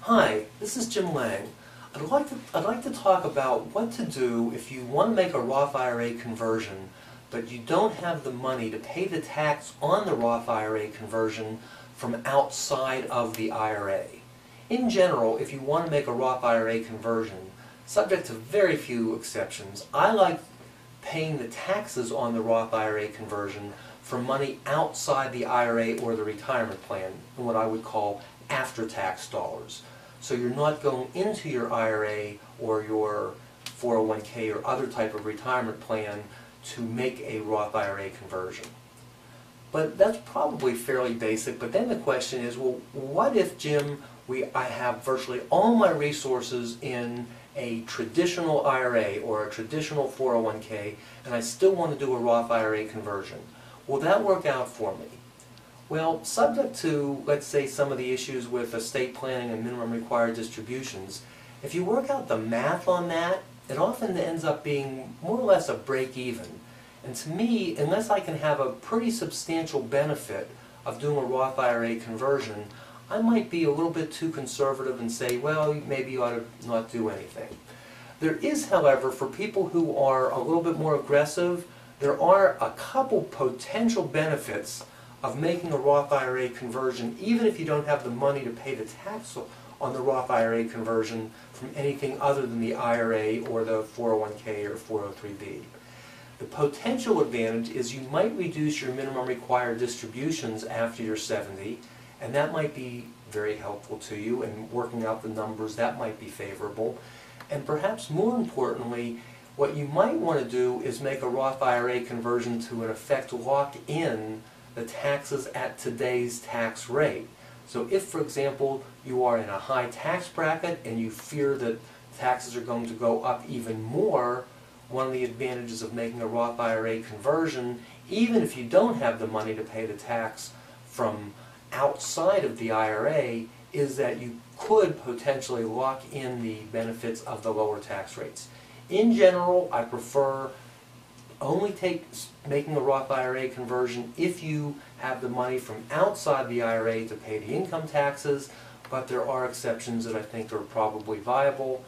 Hi, this is Jim Lang. I'd like to talk about what to do if you want to make a Roth IRA conversion, but you don't have the money to pay the tax on the Roth IRA conversion from outside of the IRA. In general, if you want to make a Roth IRA conversion, subject to very few exceptions, I like paying the taxes on the Roth IRA conversion for money outside the IRA or the retirement plan, in what I would call after-tax dollars. So you're not going into your IRA or your 401k or other type of retirement plan to make a Roth IRA conversion. But that's probably fairly basic, but then the question is, well, what if, Jim, I have virtually all my resources in a traditional IRA or a traditional 401k, and I still want to do a Roth IRA conversion? Will that work out for me? Well, subject to, let's say, some of the issues with estate planning and minimum required distributions, if you work out the math on that, it often ends up being more or less a break-even. And to me, unless I can have a pretty substantial benefit of doing a Roth IRA conversion, I might be a little bit too conservative and say, well, maybe you ought to not do anything. There is, however, for people who are a little bit more aggressive, there are a couple potential benefits of making a Roth IRA conversion, even if you don't have the money to pay the tax on the Roth IRA conversion from anything other than the IRA or the 401k or 403b. The potential advantage is you might reduce your minimum required distributions after you're 70, and that might be very helpful to you, and working out the numbers, that might be favorable. And perhaps more importantly, what you might want to do is make a Roth IRA conversion to, in effect, lock in the taxes at today's tax rate. So if, for example, you are in a high tax bracket and you fear that taxes are going to go up even more, one of the advantages of making a Roth IRA conversion, even if you don't have the money to pay the tax from outside of the IRA, is that you could potentially lock in the benefits of the lower tax rates. In general, I prefer only making a Roth IRA conversion if you have the money from outside the IRA to pay the income taxes, but there are exceptions that I think are probably viable.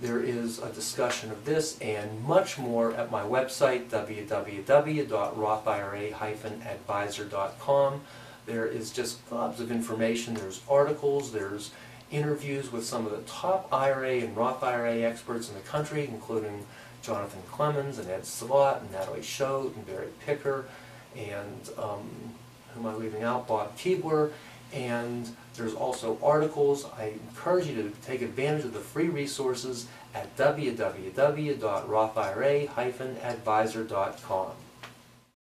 There is a discussion of this and much more at my website, www.rothira-advisor.com. There is just gobs of information. There's articles, there's interviews with some of the top IRA and Roth IRA experts in the country, including Jonathan Clemens and Ed Slott and Natalie Choate and Barry Picker and, who am I leaving out, Bob Keebler. And there's also articles. I encourage you to take advantage of the free resources at www.rothira-advisor.com.